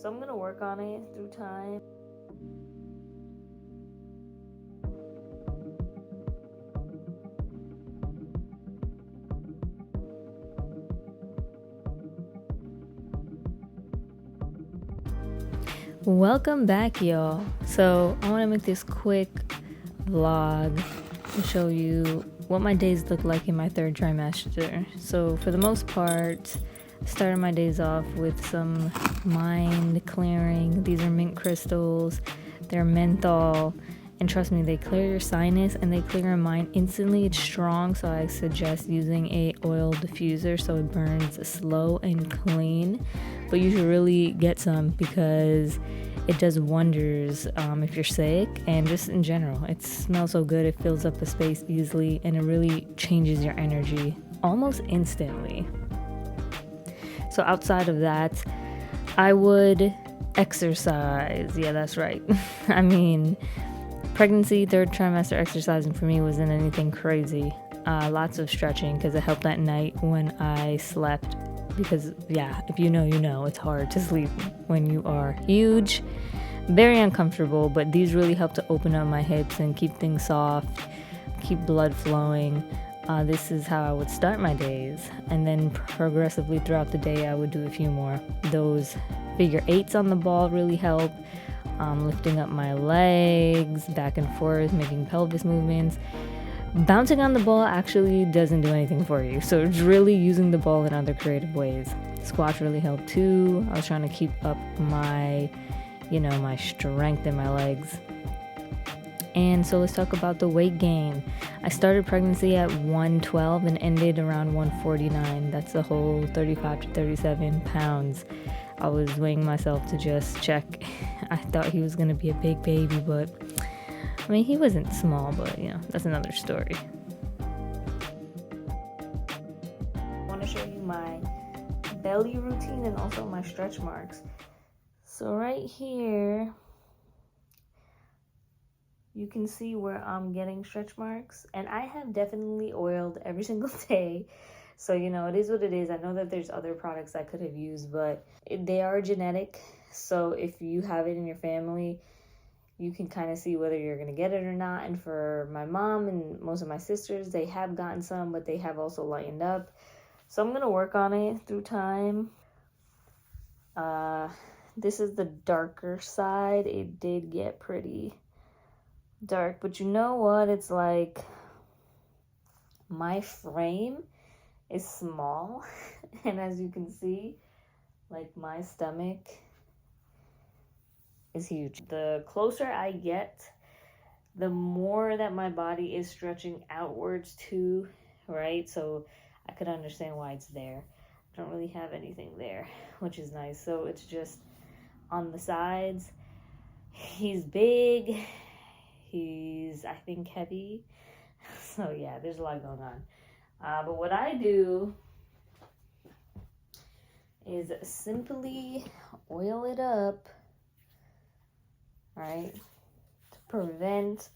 So I'm gonna work on it through time. Welcome back, y'all. So I want to make this quick vlog to show you what my days look like in my third trimester. So for the most part, I started my days off with some mind clearing. These are mint crystals, they're menthol, and trust me, they clear your sinus and they clear your mind instantly. It's strong, so I suggest using a oil diffuser so it burns slow and clean. But you should really get some because it does wonders if you're sick, and just in general. It smells so good, it fills up the space easily, and it really changes your energy almost instantly. So outside of that, I would exercise. Yeah, that's right. I mean, pregnancy, third trimester exercising for me wasn't anything crazy. Lots of stretching because it helped at night when I slept. Because, yeah, if you know, you know, it's hard to sleep when you are huge. Very uncomfortable, but these really help to open up my hips and keep things soft, keep blood flowing. This is how I would start my days, and then progressively throughout the day I would do a few more. Those figure eights on the ball really help, lifting up my legs back and forth, making pelvis movements. Bouncing on the ball actually doesn't do anything for you, so it's really using the ball in other creative ways. Squats really help too. I was trying to keep up my strength in my legs. And so let's talk about the weight gain. I started pregnancy at 112 and ended around 149. That's a whole 35 to 37 pounds. I was weighing myself to just check. I thought he was going to be a big baby, but I mean, he wasn't small, but that's another story. I want to show you my belly routine and also my stretch marks. So right here, you can see where I'm getting stretch marks, and I have definitely oiled every single day. So, it is what it is. I know that there's other products I could have used, but they are genetic. So if you have it in your family, you can kind of see whether you're going to get it or not. And for my mom and most of my sisters, they have gotten some, but they have also lightened up. So I'm going to work on it through time. This is the darker side. It did get pretty dark, but you know what? It's like my frame is small, and as you can see, like my stomach is huge. The closer I get, the more that my body is stretching outwards too, right? So I could understand why it's there. I don't really have anything there, which is nice. So it's just on the sides. He's big. He's, I think, heavy. So yeah, there's a lot going on. But what I do is simply oil it up, right? To prevent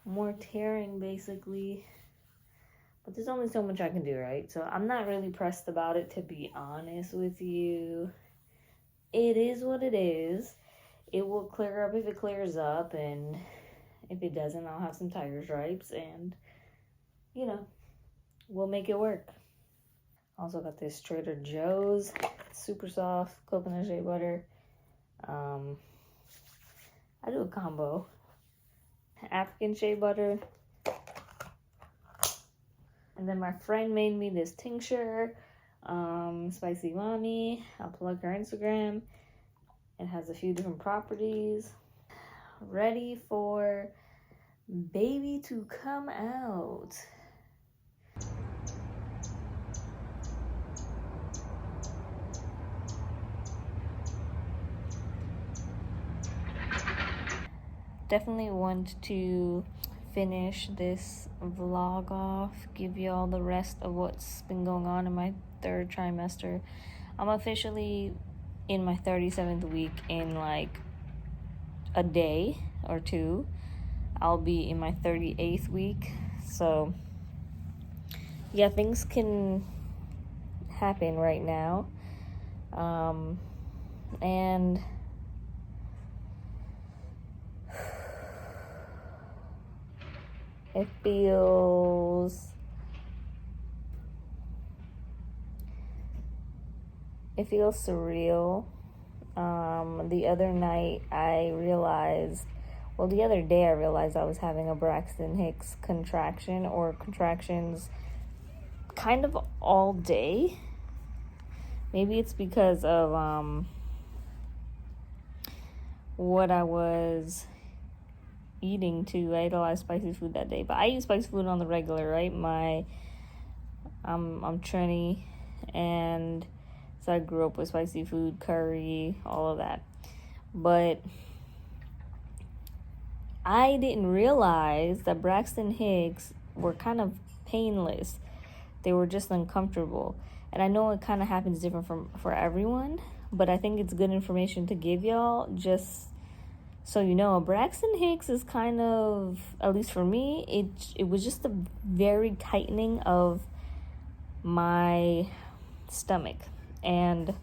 more tearing, basically. But there's only so much I can do, right? So I'm not really pressed about it, to be honest with you. It is what it is. It will clear up if it clears up, and if it doesn't, I'll have some tire stripes, and we'll make it work. Also got this Trader Joe's super soft coconut shea butter. I do a combo. African shea butter. And then my friend made me this tincture, Spicy Mommy. I'll plug her Instagram. It has a few different properties. Ready for baby to come out. Definitely want to finish this vlog off, give you all the rest of what's been going on in my third trimester. I'm officially in my 37th week in like a day or two. I'll be in my 38th week. So yeah, things can happen right now. And it feels surreal. The other night the other day I realized I was having a Braxton Hicks contraction, or contractions, kind of all day. Maybe it's because of what I was eating too. I ate a lot of spicy food that day, but I eat spicy food on the regular, right? I'm Trini, and so I grew up with spicy food, curry, all of that. But I didn't realize that Braxton Hicks were kind of painless. They were just uncomfortable. And I know it kind of happens different for everyone, but I think it's good information to give y'all, just so you know. Braxton Hicks is kind of, at least for me, it was just a very tightening of my stomach. And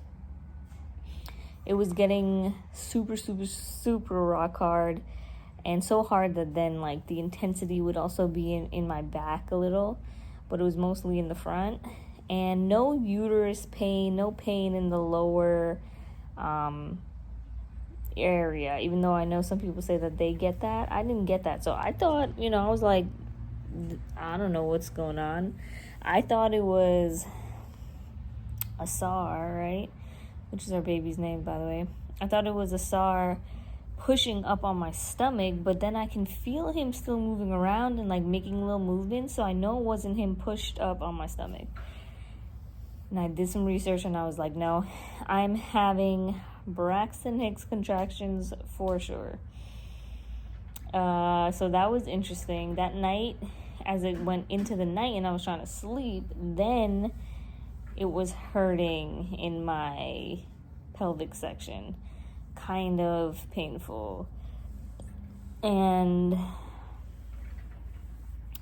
it was getting super, super, super rock hard. And so hard that then, like, the intensity would also be in my back a little, but it was mostly in the front. And no uterus pain, no pain in the lower area, even though I know some people say that they get that. I didn't get that. So I thought, I was like, I don't know what's going on. I thought it was a SAR, right? Which is our baby's name, by the way. I thought it was a SAR pushing up on my stomach, but then I can feel him still moving around and like making little movements, so I know it wasn't him pushed up on my stomach. And I did some research and I was like, no, I'm having Braxton Hicks contractions for sure. So that was interesting. That night, as it went into the night and I was trying to sleep, then it was hurting in my pelvic section. Kind of painful, and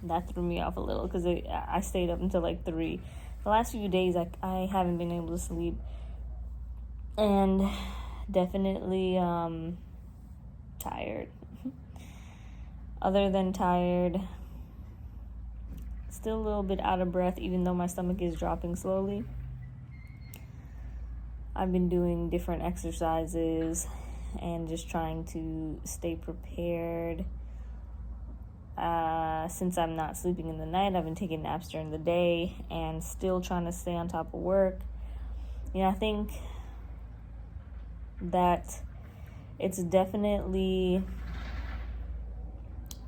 that threw me off a little because I stayed up until like 3. The last few days I haven't been able to sleep, and definitely tired. Other than tired, still a little bit out of breath, even though my stomach is dropping slowly. I've been doing different exercises and just trying to stay prepared. Since I'm not sleeping in the night, I've been taking naps during the day and still trying to stay on top of work. I think that it's definitely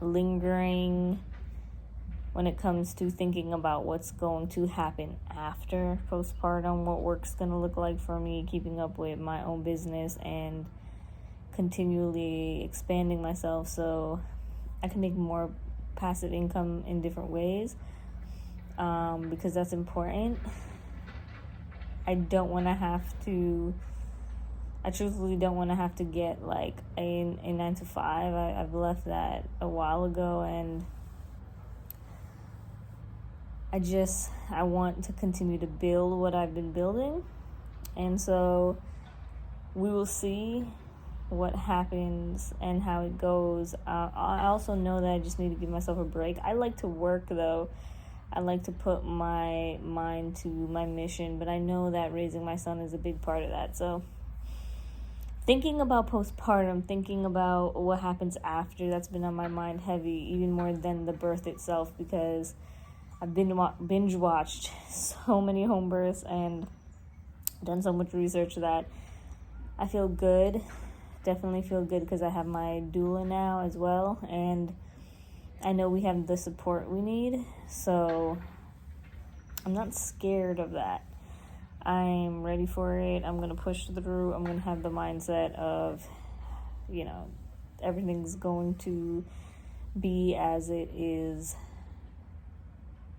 lingering when it comes to thinking about what's going to happen after postpartum, what work's going to look like for me, keeping up with my own business and continually expanding myself so I can make more passive income in different ways, because that's important. I truthfully don't want to have to get like a 9 to 5. I've left that a while ago, and I want to continue to build what I've been building. And so we will see what happens and how it goes. I also know that I just need to give myself a break. I like to work, though. I like to put my mind to my mission, but I know that raising my son is a big part of that. So thinking about postpartum, thinking about what happens after, that's been on my mind heavy, even more than the birth itself, because I've binge watched so many home births and done so much research that I feel good. Definitely feel good because I have my doula now as well, and I know we have the support we need, so I'm not scared of that. I'm ready for it. I'm going to push through. I'm going to have the mindset of, everything's going to be as it is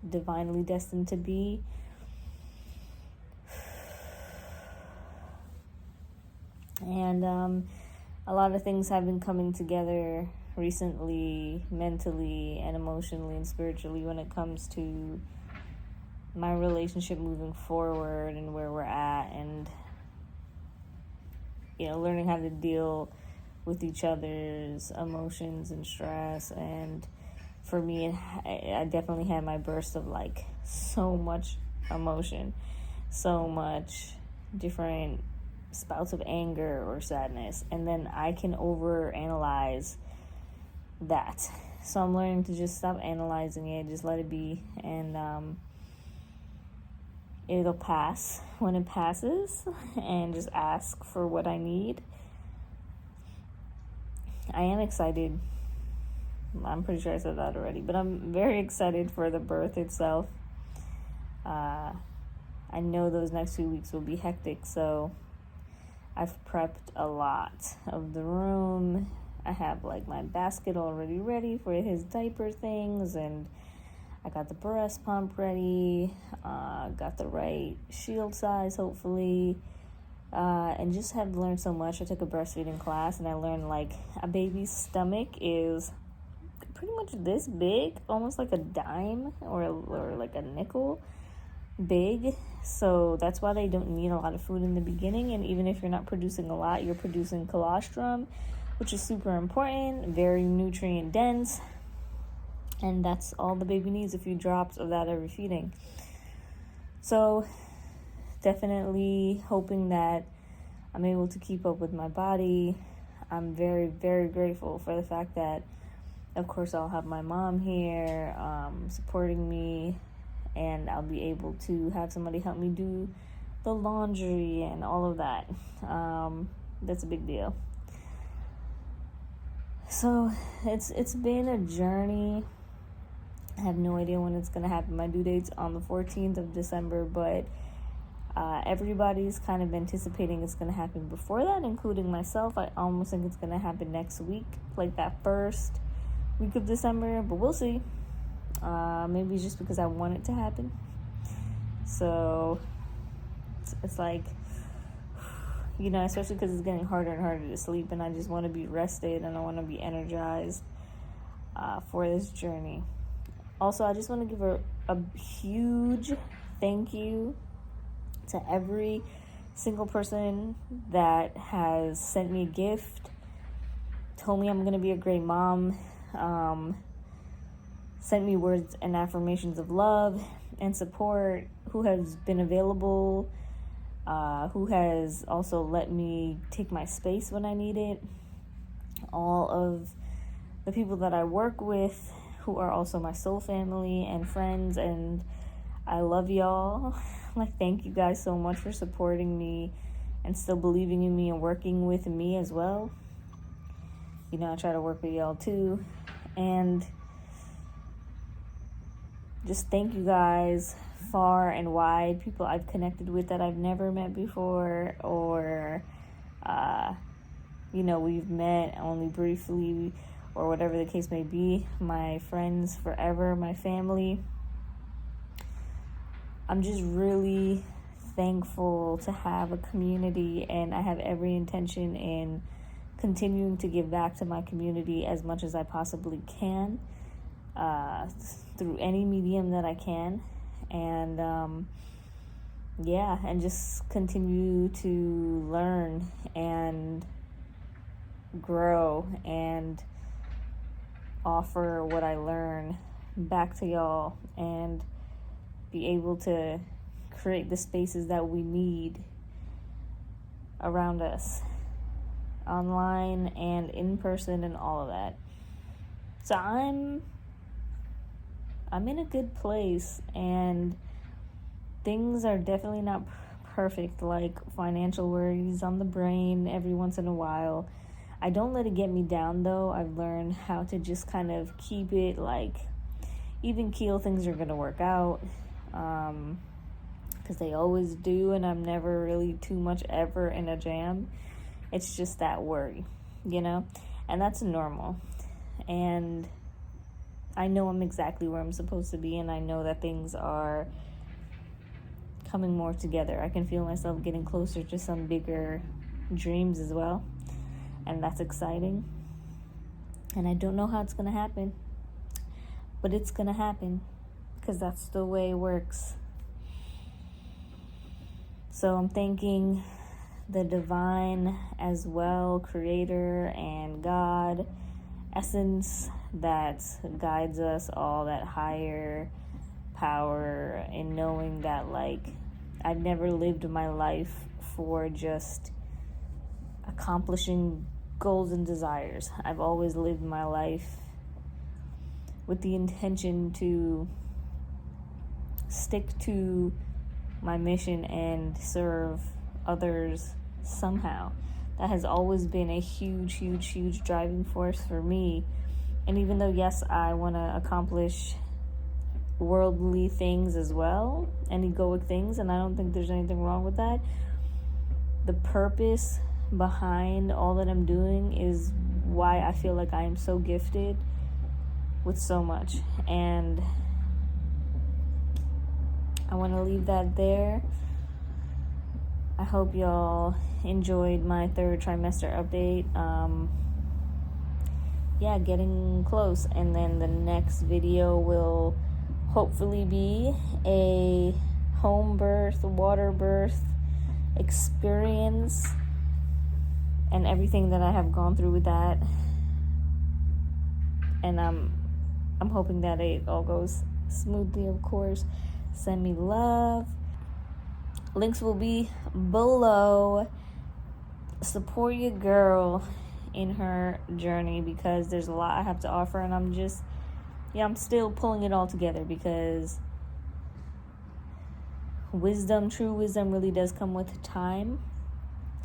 divinely destined to be. And a lot of things have been coming together recently, mentally and emotionally and spiritually, when it comes to my relationship moving forward and where we're at. And learning how to deal with each other's emotions and stress. And for me, I definitely had my burst of like so much emotion, so much different spouts of anger or sadness, and then I can overanalyze that. So I'm learning to just stop analyzing it, just let it be, and it'll pass when it passes, and just ask for what I need. I am excited. I'm pretty sure I said that already, but I'm very excited for the birth itself. I know those next few weeks will be hectic, so I've prepped a lot of the room. I have like my basket already ready for his diaper things, and I got the breast pump ready, got the right shield size, hopefully, and just have learned so much. I took a breastfeeding class, and I learned like a baby's stomach is pretty much this big, almost like a dime or like a nickel big. So that's why they don't need a lot of food in the beginning, and even if you're not producing a lot, you're producing colostrum, which is super important, very nutrient dense, and that's all the baby needs, a few drops of that every feeding. So definitely hoping that I'm able to keep up with my body. I'm very, very grateful for the fact that, of course, I'll have my mom here supporting me, and I'll be able to have somebody help me do the laundry and all of that. That's a big deal. So it's been a journey. I have no idea when it's going to happen. My due date's on the 14th of December, but everybody's kind of anticipating it's going to happen before that, including myself. I almost think it's going to happen next week, like that first week of December, but we'll see. Maybe just because I want it to happen. So it's like, especially because it's getting harder and harder to sleep, and I just want to be rested and I want to be energized for this journey. Also, I just want to give a huge thank you to every single person that has sent me a gift, told me I'm going to be a great mom, sent me words and affirmations of love and support, who has been available, who has also let me take my space when I need it, all of the people that I work with, who are also my soul family and friends, and I love y'all. Like, thank you guys so much for supporting me and still believing in me and working with me as well. I try to work with y'all too. And just thank you guys far and wide, people I've connected with that I've never met before, or we've met only briefly, or whatever the case may be. My friends forever, my family. I'm just really thankful to have a community, and I have every intention in continuing to give back to my community as much as I possibly can, through any medium that I can, and and just continue to learn and grow and offer what I learn back to y'all, and be able to create the spaces that we need around us, online and in person and all of that. So I'm in a good place, and things are definitely not perfect, like financial worries on the brain every once in a while. I don't let it get me down, though. I've learned how to just kind of keep it like even keel. Things are going to work out, because they always do, and I'm never really too much ever in a jam. It's just that worry, and that's normal. And I know I'm exactly where I'm supposed to be, and I know that things are coming more together. I can feel myself getting closer to some bigger dreams as well, and that's exciting. And I don't know how it's going to happen, but it's going to happen, because that's the way it works. So I'm thanking the divine as well, creator and God, essence that guides us all, that higher power, in knowing that, like, I've never lived my life for just accomplishing goals and desires. I've always lived my life with the intention to stick to my mission and serve others somehow. That has always been a huge driving force for me. And even though, yes, I want to accomplish worldly things as well and egoic things, and I don't think there's anything wrong with that, the purpose behind all that I'm doing is why I feel like I am so gifted with so much. And I want to leave that there. I hope y'all enjoyed my third trimester update. Yeah, getting close. And then the next video will hopefully be a home birth, water birth experience, and everything that I have gone through with that. And I'm hoping that it all goes smoothly, of course. Send me love. Links will be below. Support your girl in her journey, because there's a lot I have to offer, and I'm still pulling it all together, because wisdom, true wisdom, really does come with time.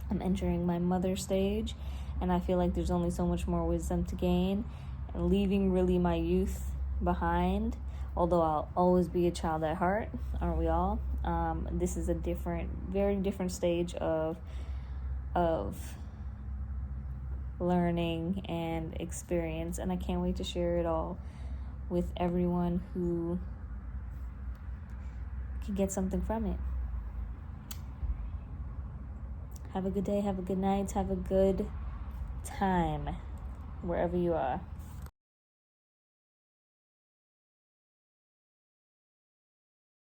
I'm entering my mother stage, and I feel like there's only so much more wisdom to gain, and leaving really my youth behind. Although I'll always be a child at heart, aren't we all? This is a very different stage of learning and experience, and I can't wait to share it all with everyone who can get something from it. Have a good day, have a good night, have a good time wherever you are.